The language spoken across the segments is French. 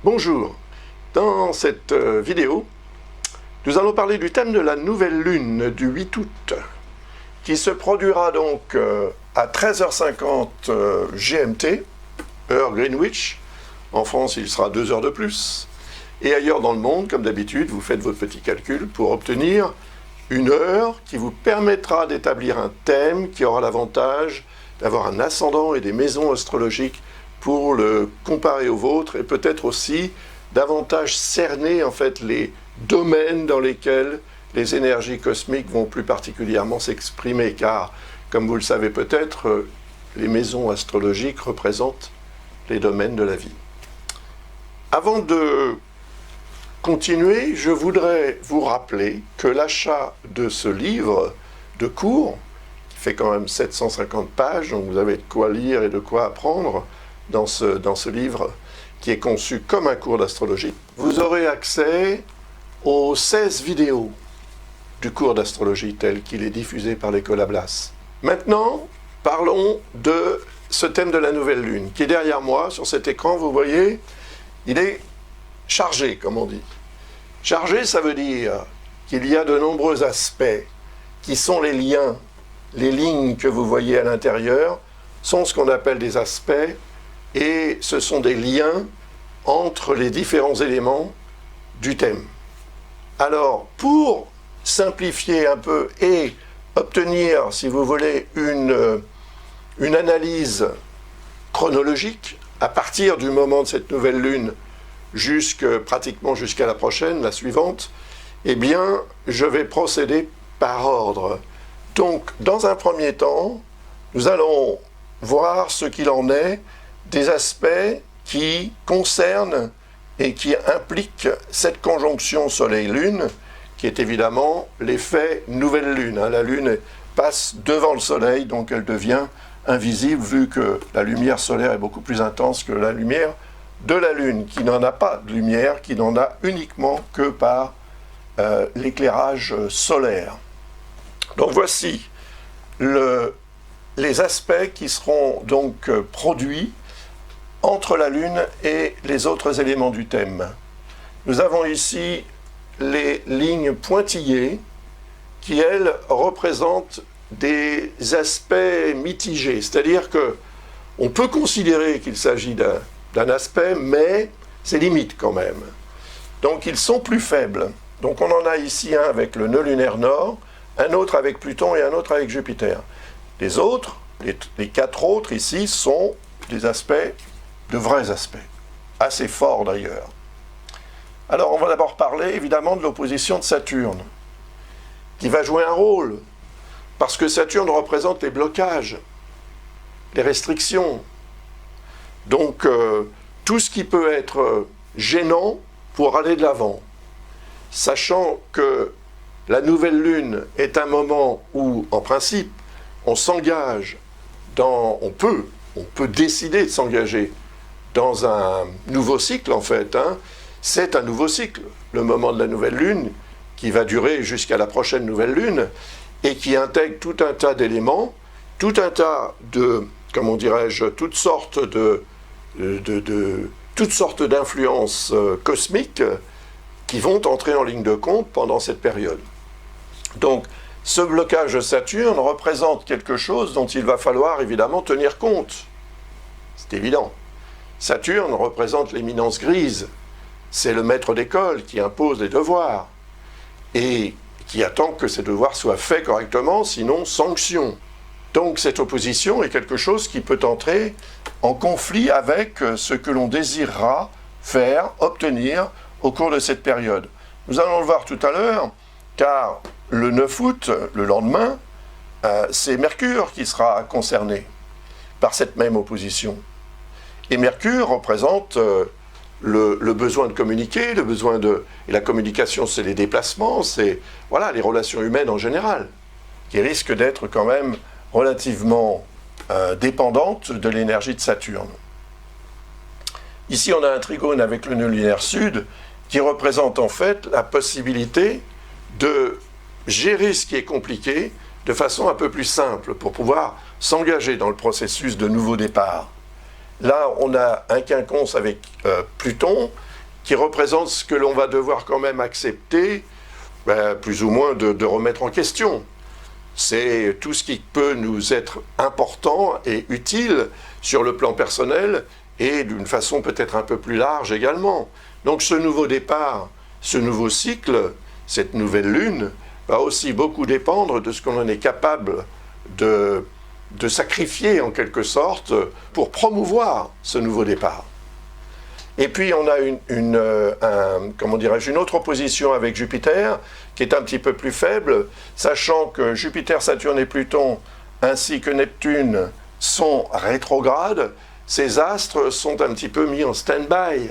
Bonjour, dans cette vidéo, nous allons parler du thème de la nouvelle lune du 8 août, qui se produira donc à 13h50 GMT, heure Greenwich. En France, il sera 2 heures de plus. Et ailleurs dans le monde, comme d'habitude, vous faites votre petit calcul pour obtenir une heure qui vous permettra d'établir un thème qui aura l'avantage d'avoir un ascendant et des maisons astrologiques pour le comparer au vôtre et peut-être aussi davantage cerner en fait les domaines dans lesquels les énergies cosmiques vont plus particulièrement s'exprimer, car comme vous le savez peut-être, les maisons astrologiques représentent les domaines de la vie. Avant de continuer, je voudrais vous rappeler que l'achat de ce livre de cours, qui fait quand même 750 pages, donc vous avez de quoi lire et de quoi apprendre, dans ce livre qui est conçu comme un cours d'astrologie, vous aurez accès aux 16 vidéos du cours d'astrologie tel qu'il est diffusé par l'école Ablas. Maintenant, parlons de ce thème de la nouvelle lune qui est derrière moi sur cet écran. Vous voyez, il est chargé, comme on dit. Chargé, ça veut dire qu'il y a de nombreux aspects qui sont les liens, les lignes que vous voyez à l'intérieur sont ce qu'on appelle des aspects. Et ce sont des liens entre les différents éléments du thème. Alors, pour simplifier un peu et obtenir, si vous voulez, une analyse chronologique, à partir du moment de cette nouvelle lune, pratiquement jusqu'à la prochaine, la suivante, eh bien, je vais procéder par ordre. Donc, dans un premier temps, nous allons voir ce qu'il en est des aspects qui concernent et qui impliquent cette conjonction Soleil-Lune, qui est évidemment l'effet nouvelle Lune. La Lune passe devant le Soleil, donc elle devient invisible, vu que la lumière solaire est beaucoup plus intense que la lumière de la Lune, qui n'en a pas de lumière, qui n'en a uniquement que par l'éclairage solaire. Donc voici les aspects qui seront donc produits entre la Lune et les autres éléments du thème. Nous avons ici les lignes pointillées qui, elles, représentent des aspects mitigés. C'est-à-dire qu'on peut considérer qu'il s'agit d'un aspect, mais c'est limite quand même. Donc ils sont plus faibles. Donc on en a ici un avec le nœud lunaire nord, un autre avec Pluton et un autre avec Jupiter. Les autres, les 4 autres ici, sont des aspects, de vrais aspects, assez forts d'ailleurs. Alors on va d'abord parler évidemment de l'opposition de Saturne, qui va jouer un rôle, parce que Saturne représente les blocages, les restrictions. Donc tout ce qui peut être gênant pour aller de l'avant, sachant que la nouvelle lune est un moment où, en principe, on s'engage on peut décider de s'engager dans un nouveau cycle, en fait. C'est un nouveau cycle, le moment de la nouvelle lune, qui va durer jusqu'à la prochaine nouvelle lune, et qui intègre tout un tas d'éléments, tout un tas de, comment dirais-je, toutes sortes d'influences cosmiques qui vont entrer en ligne de compte pendant cette période. Donc, ce blocage de Saturne représente quelque chose dont il va falloir évidemment tenir compte. C'est évident. Saturne représente l'éminence grise. C'est le maître d'école qui impose les devoirs et qui attend que ces devoirs soient faits correctement, sinon sanction. Donc cette opposition est quelque chose qui peut entrer en conflit avec ce que l'on désirera faire, obtenir au cours de cette période. Nous allons le voir tout à l'heure, car le 9 août, le lendemain, c'est Mercure qui sera concerné par cette même opposition. Et Mercure représente le besoin de communiquer, et la communication, c'est les déplacements, c'est les relations humaines en général, qui risquent d'être quand même relativement dépendante de l'énergie de Saturne. Ici, on a un trigone avec le nœud lunaire sud qui représente en fait la possibilité de gérer ce qui est compliqué de façon un peu plus simple pour pouvoir s'engager dans le processus de nouveau départ. Là, on a un quinconce avec Pluton qui représente ce que l'on va devoir quand même accepter, plus ou moins de remettre en question. C'est tout ce qui peut nous être important et utile sur le plan personnel et d'une façon peut-être un peu plus large également. Donc ce nouveau départ, ce nouveau cycle, cette nouvelle lune, va aussi beaucoup dépendre de ce qu'on en est capable de sacrifier en quelque sorte pour promouvoir ce nouveau départ. Et puis on a une autre opposition avec Jupiter qui est un petit peu plus faible, sachant que Jupiter, Saturne et Pluton ainsi que Neptune sont rétrogrades. Ces astres sont un petit peu mis en stand-by,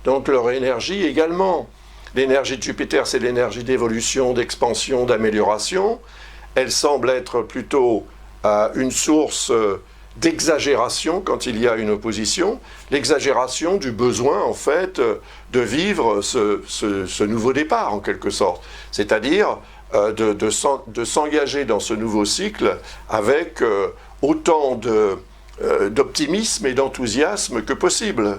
donc leur énergie également. L'énergie de Jupiter, c'est l'énergie d'évolution, d'expansion, d'amélioration. Elle semble être plutôt une source d'exagération quand il y a une opposition, l'exagération du besoin en fait de vivre ce nouveau départ en quelque sorte, c'est-à-dire de s'engager dans ce nouveau cycle avec autant d'optimisme et d'enthousiasme que possible.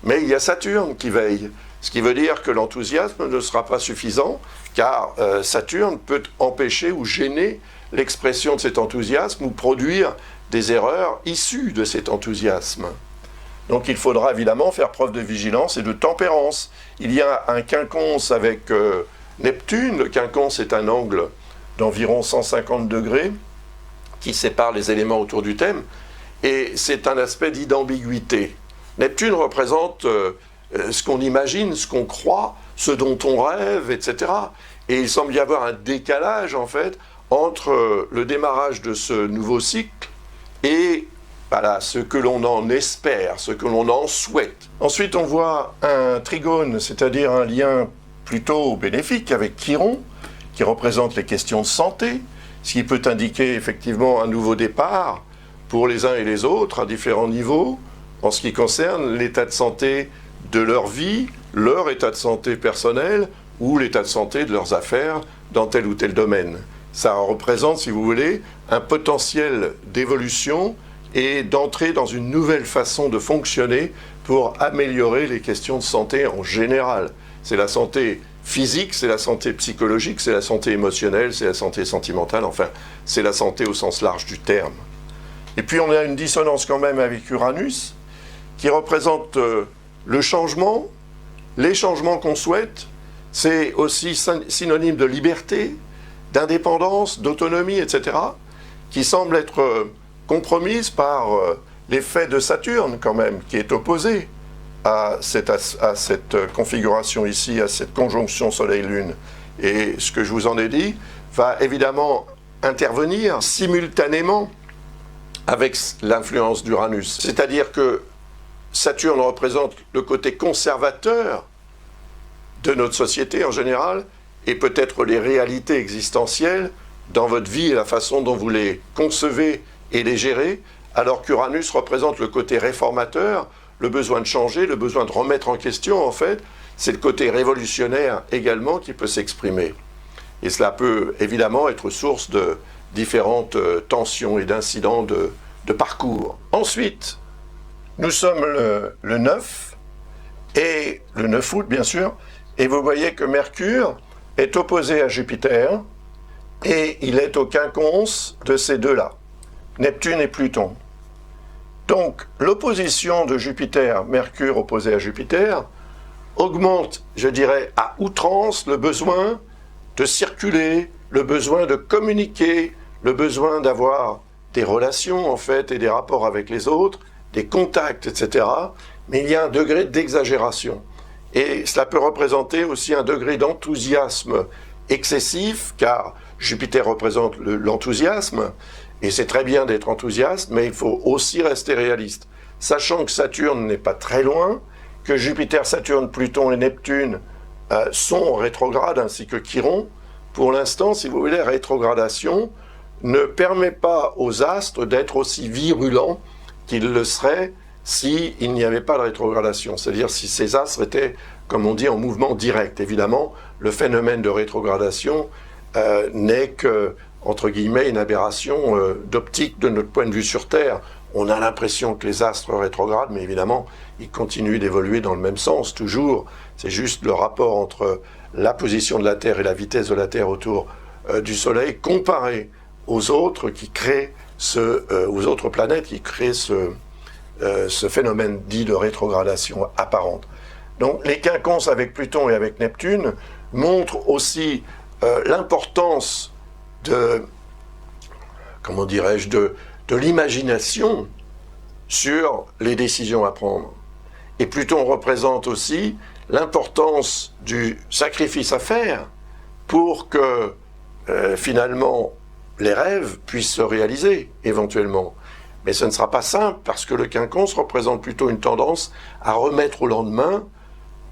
Mais il y a Saturne qui veille, ce qui veut dire que l'enthousiasme ne sera pas suffisant, car Saturne peut empêcher ou gêner l'expression de cet enthousiasme ou produire des erreurs issues de cet enthousiasme. Donc il faudra évidemment faire preuve de vigilance et de tempérance. Il y a un quinconce avec Neptune. Le quinconce est un angle d'environ 150 degrés qui sépare les éléments autour du thème, et c'est un aspect d'ambiguïté. Neptune représente ce qu'on imagine, ce qu'on croit, ce dont on rêve, etc. Et il semble y avoir un décalage, en fait, entre le démarrage de ce nouveau cycle et ce que l'on en espère, ce que l'on en souhaite. Ensuite, on voit un trigone, c'est-à-dire un lien plutôt bénéfique avec Chiron, qui représente les questions de santé, ce qui peut indiquer effectivement un nouveau départ pour les uns et les autres à différents niveaux, en ce qui concerne l'état de santé de leur vie, leur état de santé personnel ou l'état de santé de leurs affaires dans tel ou tel domaine. Ça représente, si vous voulez, un potentiel d'évolution et d'entrer dans une nouvelle façon de fonctionner pour améliorer les questions de santé en général. C'est la santé physique, c'est la santé psychologique, c'est la santé émotionnelle, c'est la santé sentimentale, enfin, c'est la santé au sens large du terme. Et puis on a une dissonance quand même avec Uranus, qui représente le changement, les changements qu'on souhaite. C'est aussi synonyme de liberté, d'indépendance, d'autonomie, etc., qui semble être compromise par l'effet de Saturne quand même, qui est opposé à cette configuration ici, à cette conjonction Soleil-Lune. Et ce que je vous en ai dit va évidemment intervenir simultanément avec l'influence d'Uranus. C'est-à-dire que Saturne représente le côté conservateur de notre société en général, et peut-être les réalités existentielles dans votre vie et la façon dont vous les concevez et les gérez, alors qu'Uranus représente le côté réformateur, le besoin de changer, le besoin de remettre en question, en fait, c'est le côté révolutionnaire également qui peut s'exprimer. Et cela peut évidemment être source de différentes tensions et d'incidents de parcours. Ensuite, nous sommes le 9, et le 9 août bien sûr, et vous voyez que Mercure est opposé à Jupiter, et il est au quinconce de ces deux-là, Neptune et Pluton. Donc, l'opposition de Jupiter, Mercure opposé à Jupiter, augmente, je dirais, à outrance le besoin de circuler, le besoin de communiquer, le besoin d'avoir des relations, en fait, et des rapports avec les autres, des contacts, etc. Mais il y a un degré d'exagération. Et cela peut représenter aussi un degré d'enthousiasme excessif, car Jupiter représente l'enthousiasme, et c'est très bien d'être enthousiaste, mais il faut aussi rester réaliste. Sachant que Saturne n'est pas très loin, que Jupiter, Saturne, Pluton et Neptune sont en rétrograde, ainsi que Chiron, pour l'instant, si vous voulez, rétrogradation ne permet pas aux astres d'être aussi virulents qu'ils le seraient s'il n'y avait pas de rétrogradation. C'est-à-dire si ces astres étaient, comme on dit, en mouvement direct. Évidemment, le phénomène de rétrogradation n'est que, entre guillemets, une aberration d'optique de notre point de vue sur Terre. On a l'impression que les astres rétrogradent, mais évidemment, ils continuent d'évoluer dans le même sens, toujours. C'est juste le rapport entre la position de la Terre et la vitesse de la Terre autour du Soleil, comparé aux autres qui créent aux autres planètes qui créent ce phénomène dit de rétrogradation apparente. Donc les quinconces avec Pluton et avec Neptune montrent aussi l'importance de, comment dirais-je, de l'imagination sur les décisions à prendre. Et Pluton représente aussi l'importance du sacrifice à faire pour que finalement les rêves puissent se réaliser éventuellement. Mais ce ne sera pas simple parce que le quinconce représente plutôt une tendance à remettre au lendemain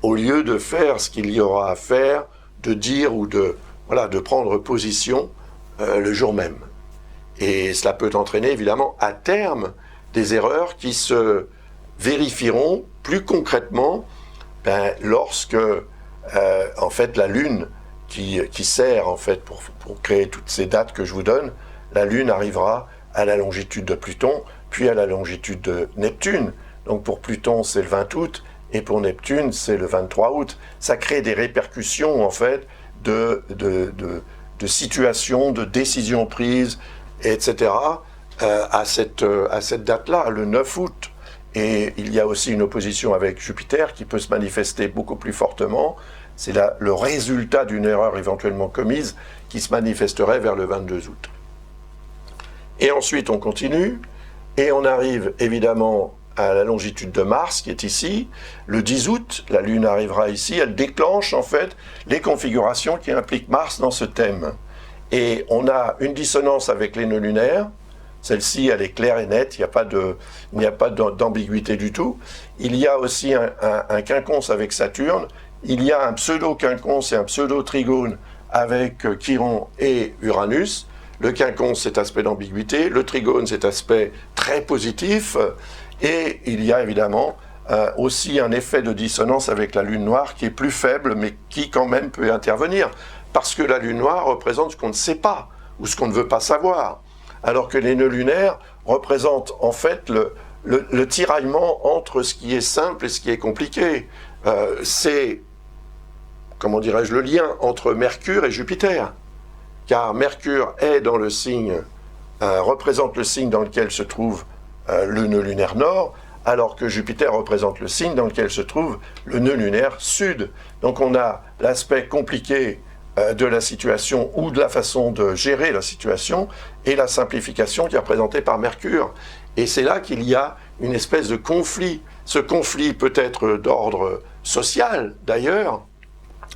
au lieu de faire ce qu'il y aura à faire, de dire ou de prendre position le jour même. Et cela peut entraîner évidemment à terme des erreurs qui se vérifieront plus concrètement lorsque en fait la Lune qui sert en fait pour créer toutes ces dates que je vous donne, la Lune arrivera à la longitude de Pluton, puis à la longitude de Neptune. Donc pour Pluton, c'est le 20 août, et pour Neptune, c'est le 23 août. Ça crée des répercussions, en fait, de situations, de décisions prises, etc., à cette date-là, le 9 août. Et il y a aussi une opposition avec Jupiter qui peut se manifester beaucoup plus fortement. C'est le résultat d'une erreur éventuellement commise qui se manifesterait vers le 22 août. Et ensuite, on continue, et on arrive évidemment à la longitude de Mars, qui est ici. Le 10 août, la Lune arrivera ici, elle déclenche en fait les configurations qui impliquent Mars dans ce thème. Et on a une dissonance avec les nœuds lunaires. Celle-ci, elle est claire et nette, il n'y a pas d'ambiguïté du tout. Il y a aussi un quinconce avec Saturne, il y a un pseudo-quinconce et un pseudo-trigone avec Chiron et Uranus. Le quinconce, cet aspect d'ambiguïté, le trigone, cet aspect très positif, et il y a évidemment aussi un effet de dissonance avec la Lune noire qui est plus faible, mais qui quand même peut intervenir, parce que la Lune noire représente ce qu'on ne sait pas, ou ce qu'on ne veut pas savoir, alors que les nœuds lunaires représentent en fait le tiraillement entre ce qui est simple et ce qui est compliqué. C'est, comment dirais-je, le lien entre Mercure et Jupiter. Car Mercure est dans le signe, représente le signe dans lequel se trouve le nœud lunaire nord, alors que Jupiter représente le signe dans lequel se trouve le nœud lunaire sud. Donc on a l'aspect compliqué de la situation ou de la façon de gérer la situation et la simplification qui est représentée par Mercure. Et c'est là qu'il y a une espèce de conflit. Ce conflit peut être d'ordre social d'ailleurs,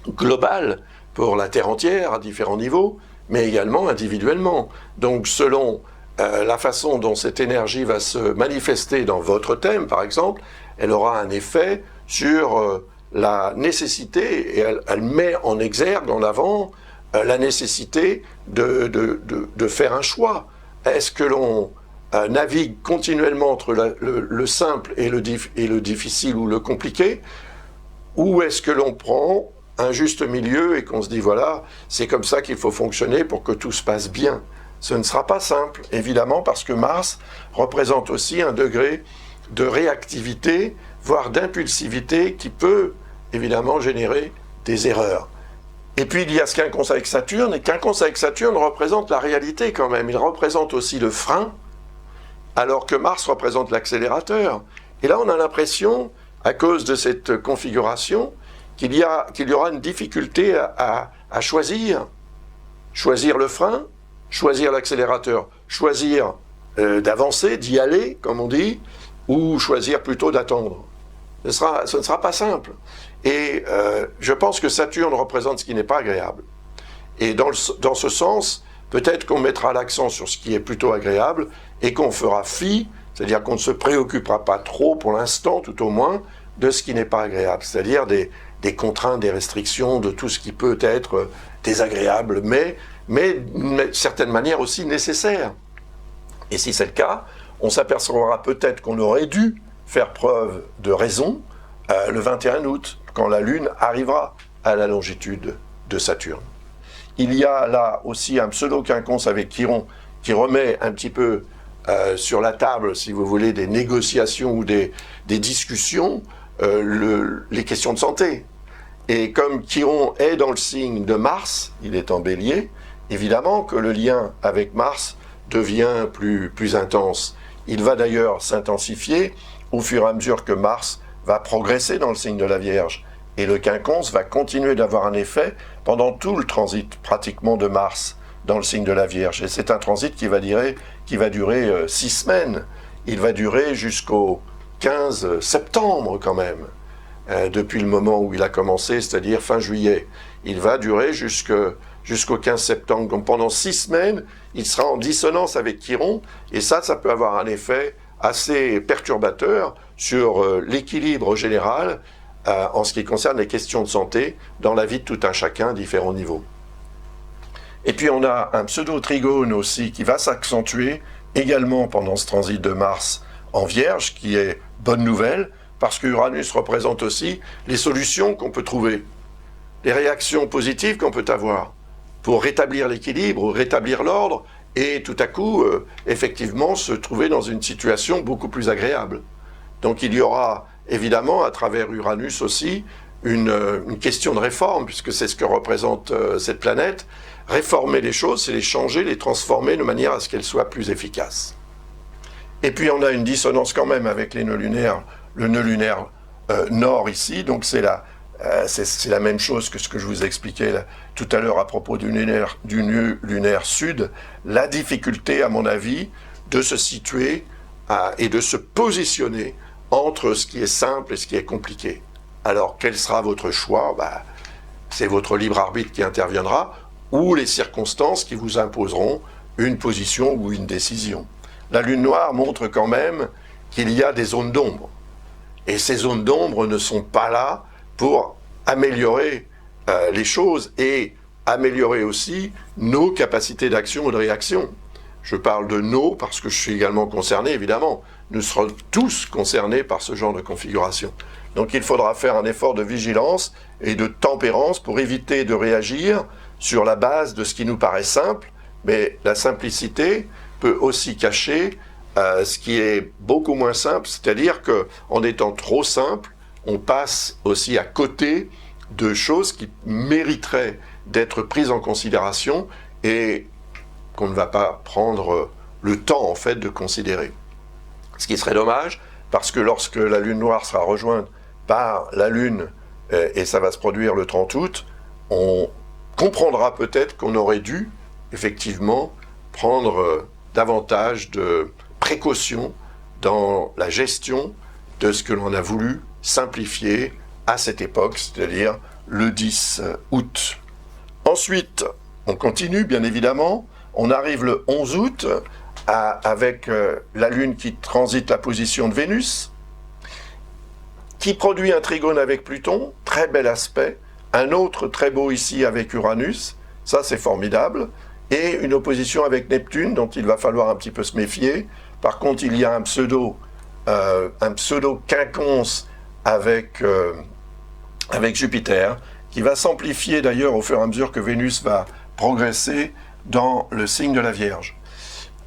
global, pour la Terre entière à différents niveaux, mais également individuellement. Donc selon la façon dont cette énergie va se manifester dans votre thème, par exemple, elle aura un effet sur la nécessité, et elle met en exergue, en avant, la nécessité de faire un choix. Est-ce que l'on navigue continuellement entre le simple et le difficile ou le compliqué, ou est-ce que l'on prend un juste milieu et qu'on se dit voilà, c'est comme ça qu'il faut fonctionner pour que tout se passe bien. Ce ne sera pas simple, évidemment, parce que Mars représente aussi un degré de réactivité, voire d'impulsivité qui peut évidemment générer des erreurs. Et puis il y a ce quinconce avec Saturne, et quinconce avec Saturne représente la réalité quand même. Il représente aussi le frein, alors que Mars représente l'accélérateur. Et là on a l'impression, à cause de cette configuration, qu'il y aura une difficulté à choisir le frein, choisir l'accélérateur, choisir d'avancer, d'y aller, comme on dit, ou choisir plutôt d'attendre. Ce ne sera pas simple. Et je pense que Saturne représente ce qui n'est pas agréable. Et dans ce sens, peut-être qu'on mettra l'accent sur ce qui est plutôt agréable et qu'on fera fi, c'est-à-dire qu'on ne se préoccupera pas trop, pour l'instant tout au moins, de ce qui n'est pas agréable, c'est-à-dire des contraintes, des restrictions, de tout ce qui peut être désagréable, mais mais d'une certaine manière aussi nécessaire. Et si c'est le cas, on s'apercevra peut-être qu'on aurait dû faire preuve de raison le 21 août, quand la Lune arrivera à la longitude de Saturne. Il y a là aussi un pseudo-quinconce avec Chiron qui remet un petit peu sur la table, si vous voulez, des négociations ou des discussions, les questions de santé. Et comme Chiron est dans le signe de Mars, il est en Bélier, évidemment que le lien avec Mars devient plus intense. Il va d'ailleurs s'intensifier au fur et à mesure que Mars va progresser dans le signe de la Vierge. Et le quinconce va continuer d'avoir un effet pendant tout le transit pratiquement de Mars dans le signe de la Vierge. Et c'est un transit qui va durer 6 semaines. Il va durer jusqu'au 15 septembre quand même, depuis le moment où il a commencé, c'est-à-dire fin juillet. Il va durer jusqu'au 15 septembre. Donc pendant 6 semaines, il sera en dissonance avec Chiron, et ça peut avoir un effet assez perturbateur sur l'équilibre général en ce qui concerne les questions de santé dans la vie de tout un chacun à différents niveaux. Et puis on a un pseudo-trigone aussi qui va s'accentuer également pendant ce transit de Mars en Vierge, qui est bonne nouvelle, parce que Uranus représente aussi les solutions qu'on peut trouver, les réactions positives qu'on peut avoir pour rétablir l'équilibre, rétablir l'ordre, et tout à coup, effectivement, se trouver dans une situation beaucoup plus agréable. Donc il y aura évidemment, à travers Uranus aussi, une question de réforme, puisque c'est ce que représente cette planète. Réformer les choses, c'est les changer, les transformer de manière à ce qu'elles soient plus efficaces. Et puis on a une dissonance quand même avec les nœuds lunaires, le nœud lunaire nord ici, donc c'est la même chose que ce que je vous expliquais là, tout à l'heure à propos du nœud lunaire sud, la difficulté, à mon avis, de se situer et de se positionner entre ce qui est simple et ce qui est compliqué. Alors, quel sera votre choix ? C'est votre libre arbitre qui interviendra, ou les circonstances qui vous imposeront une position ou une décision. La lune noire montre quand même qu'il y a des zones d'ombre. Et ces zones d'ombre ne sont pas là pour améliorer les choses et améliorer aussi nos capacités d'action ou de réaction. Je parle de nos parce que je suis également concerné, évidemment. Nous serons tous concernés par ce genre de configuration. Donc il faudra faire un effort de vigilance et de tempérance pour éviter de réagir sur la base de ce qui nous paraît simple, mais la simplicité peut aussi cacher ce qui est beaucoup moins simple, c'est-à-dire qu'en étant trop simple, on passe aussi à côté de choses qui mériteraient d'être prises en considération et qu'on ne va pas prendre le temps en fait de considérer. Ce qui serait dommage, parce que lorsque la lune noire sera rejointe par la lune, et ça va se produire le 30 août, on comprendra peut-être qu'on aurait dû effectivement prendre davantage de précautions dans la gestion de ce que l'on a voulu simplifier à cette époque, c'est-à-dire le 10 août. Ensuite, on continue bien évidemment, on arrive le 11 août avec la Lune qui transite la position de Vénus, qui produit un trigone avec Pluton, très bel aspect, un autre très beau ici avec Uranus, ça c'est formidable, et une opposition avec Neptune dont il va falloir un petit peu se méfier. Par contre, il y a un pseudo quinconce avec Jupiter, qui va s'amplifier d'ailleurs au fur et à mesure que Vénus va progresser dans le signe de la Vierge.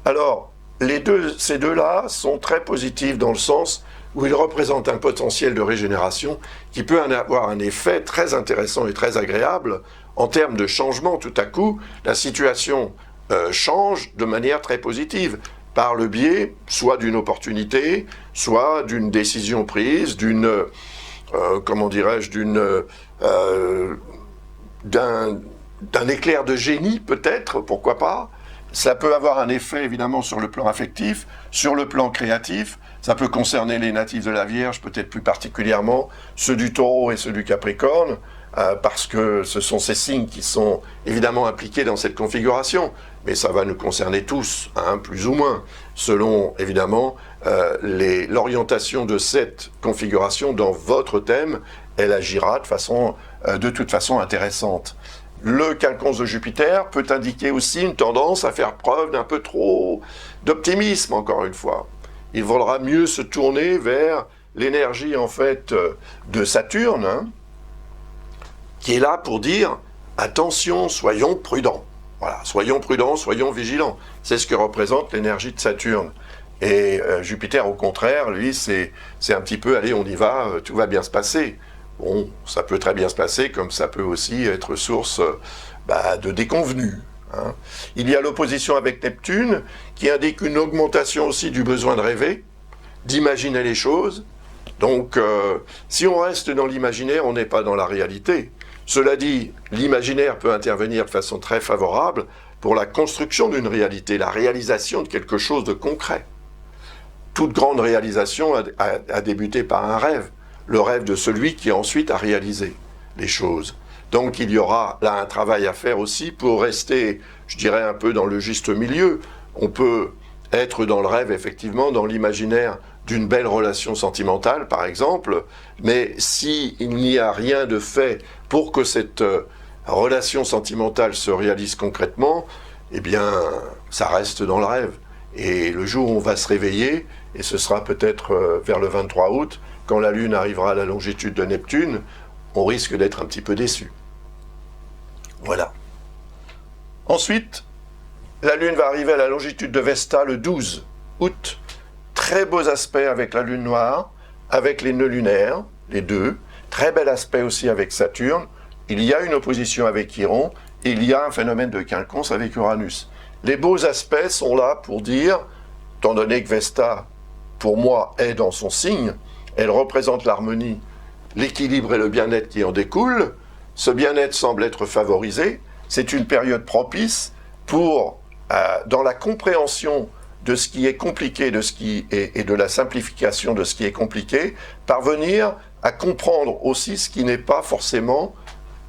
Alors, ces deux-là sont très positifs dans le sens où ils représentent un potentiel de régénération qui peut avoir un effet très intéressant et très agréable en termes de changement. Tout à coup, la situation change de manière très positive, par le biais soit d'une opportunité, soit d'une décision prise, d'un éclair de génie peut-être, pourquoi pas. Ça peut avoir un effet évidemment sur le plan affectif, sur le plan créatif. Ça peut concerner les natifs de la Vierge, peut-être plus particulièrement ceux du Taureau et ceux du Capricorne, parce que ce sont ces signes qui sont évidemment impliqués dans cette configuration. Mais ça va nous concerner tous, plus ou moins, selon évidemment l'orientation de cette configuration dans votre thème. Elle agira de toute façon intéressante. le quinconce de Jupiter peut indiquer aussi une tendance à faire preuve d'un peu trop d'optimisme, encore une fois. Il vaudra mieux se tourner vers l'énergie, en fait, de Saturne, hein, qui est là pour dire « Attention, soyons prudents ». Voilà, soyons prudents, soyons vigilants. C'est ce que représente l'énergie de Saturne. Et Jupiter, au contraire, lui, c'est un petit peu « Allez, on y va, tout va bien se passer ». Bon, ça peut très bien se passer, comme ça peut aussi être source de déconvenues. Hein. Il y a l'opposition avec Neptune, qui indique une augmentation aussi du besoin de rêver, d'imaginer les choses. Donc, si on reste dans l'imaginaire, on n'est pas dans la réalité. Cela dit, l'imaginaire peut intervenir de façon très favorable pour la construction d'une réalité, la réalisation de quelque chose de concret. Toute grande réalisation a débuté par un rêve. Le rêve de celui qui ensuite a réalisé les choses. Donc il y aura là un travail à faire aussi pour rester, je dirais, un peu dans le juste milieu. On peut être dans le rêve, effectivement, dans l'imaginaire d'une belle relation sentimentale, par exemple, mais s'il n'y a rien de fait pour que cette relation sentimentale se réalise concrètement, eh bien, ça reste dans le rêve. Et le jour où on va se réveiller, et ce sera peut-être vers le 23 août, quand la Lune arrivera à la longitude de Neptune, on risque d'être un petit peu déçu. Voilà. Ensuite, la Lune va arriver à la longitude de Vesta le 12 août. Très beaux aspects avec la Lune noire, avec les nœuds lunaires, les deux. Très bel aspect aussi avec Saturne. Il y a une opposition avec Chiron, et il y a un phénomène de quinconce avec Uranus. Les beaux aspects sont là pour dire, étant donné que Vesta, pour moi, est dans son signe, elle représente l'harmonie, l'équilibre et le bien-être qui en découlent. Ce bien-être semble être favorisé. C'est une période propice pour, dans la compréhension de ce qui est compliqué et de la simplification de ce qui est compliqué, parvenir à comprendre aussi ce qui n'est pas forcément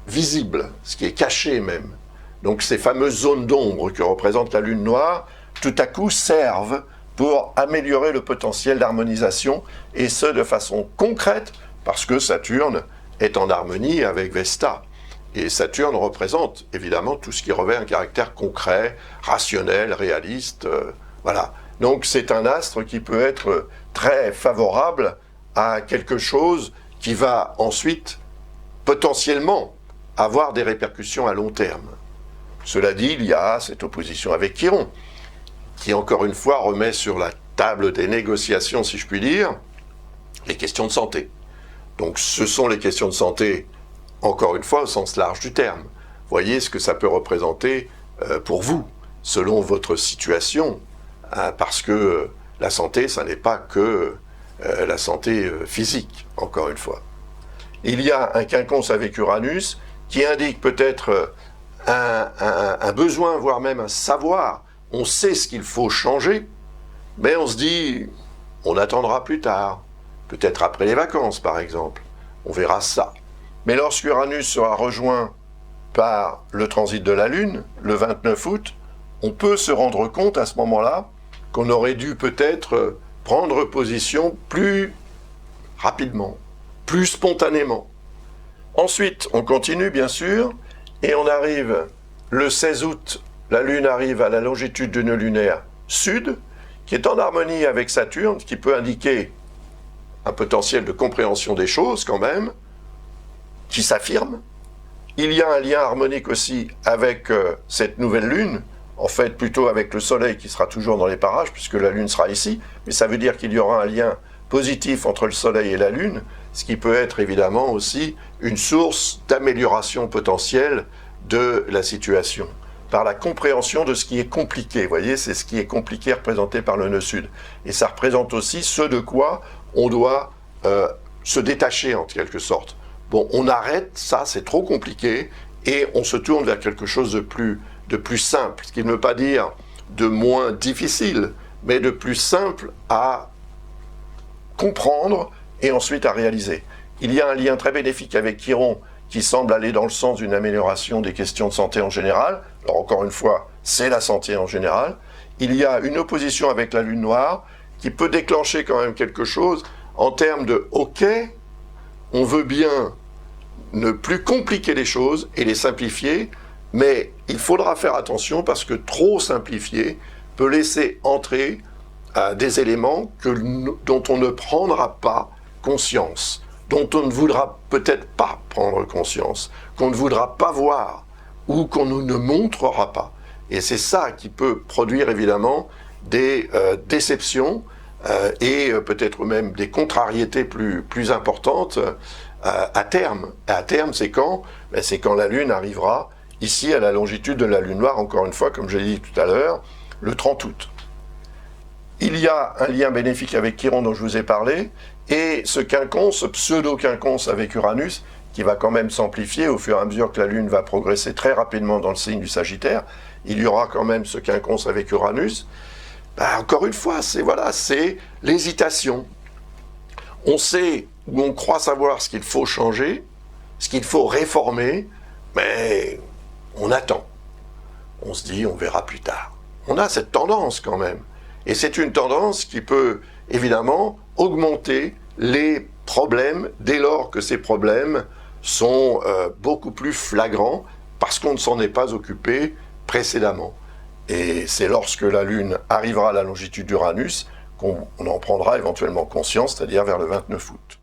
visible, ce qui est caché même. Donc ces fameuses zones d'ombre que représente la Lune noire, tout à coup servent pour améliorer le potentiel d'harmonisation, et ce de façon concrète, parce que Saturne est en harmonie avec Vesta. Et Saturne représente évidemment tout ce qui revêt un caractère concret, rationnel, réaliste, voilà. Donc c'est un astre qui peut être très favorable à quelque chose qui va ensuite potentiellement avoir des répercussions à long terme. Cela dit, il y a cette opposition avec Chiron, qui encore une fois remet sur la table des négociations, si je puis dire, les questions de santé. Donc ce sont les questions de santé, encore une fois, au sens large du terme. Voyez ce que ça peut représenter pour vous, selon votre situation, hein, parce que la santé, ça n'est pas que la santé physique, encore une fois. Il y a un quinconce avec Uranus qui indique peut-être un besoin, voire même un savoir. On sait ce qu'il faut changer, mais on se dit, on attendra plus tard, peut-être après les vacances par exemple, on verra ça. Mais lorsqu'Uranus sera rejoint par le transit de la Lune, le 29 août, on peut se rendre compte à ce moment-là qu'on aurait dû peut-être prendre position plus rapidement, plus spontanément. Ensuite, on continue bien sûr, et on arrive le 16 août, la Lune arrive à la longitude du nœud lunaire sud, qui est en harmonie avec Saturne, qui peut indiquer un potentiel de compréhension des choses quand même, qui s'affirme. Il y a un lien harmonique aussi avec cette nouvelle Lune, en fait plutôt avec le Soleil qui sera toujours dans les parages, puisque la Lune sera ici, mais ça veut dire qu'il y aura un lien positif entre le Soleil et la Lune, ce qui peut être évidemment aussi une source d'amélioration potentielle de la situation, par la compréhension de ce qui est compliqué. Vous voyez, c'est ce qui est compliqué représenté par le nœud sud. Et ça représente aussi ce de quoi on doit se détacher en quelque sorte. Bon, on arrête, ça c'est trop compliqué, et on se tourne vers quelque chose de plus simple, ce qui ne veut pas dire de moins difficile, mais de plus simple à comprendre et ensuite à réaliser. Il y a un lien très bénéfique avec Chiron qui semble aller dans le sens d'une amélioration des questions de santé en général. Alors encore une fois, c'est la santé en général. Il y a une opposition avec la Lune noire qui peut déclencher quand même quelque chose en termes de « ok », on veut bien ne plus compliquer les choses et les simplifier, Mais il faudra faire attention parce que trop simplifier peut laisser entrer des éléments dont on ne prendra pas conscience, dont on ne voudra peut-être pas prendre conscience, qu'on ne voudra pas voir ou qu'on ne montrera pas. Et c'est ça qui peut produire évidemment des déceptions et peut-être même des contrariétés plus importantes à terme. Et à terme, c'est quand? C'est quand la Lune arrivera ici à la longitude de la Lune noire, encore une fois, comme je l'ai dit tout à l'heure, le 30 août. Il y a un lien bénéfique avec Chiron dont je vous ai parlé, et ce quinconce, ce pseudo-quinconce avec Uranus, qui va quand même s'amplifier au fur et à mesure que la Lune va progresser très rapidement dans le signe du Sagittaire. Il y aura quand même ce quinconce avec Uranus. Encore une fois, c'est l'hésitation. On sait ou on croit savoir ce qu'il faut changer, ce qu'il faut réformer, mais on attend. On se dit, on verra plus tard. On a cette tendance quand même. Et c'est une tendance qui peut évidemment augmenter les problèmes dès lors que ces problèmes sont beaucoup plus flagrants parce qu'on ne s'en est pas occupé précédemment. Et c'est lorsque la Lune arrivera à la longitude d'Uranus qu'on en prendra éventuellement conscience, c'est-à-dire vers le 29 août.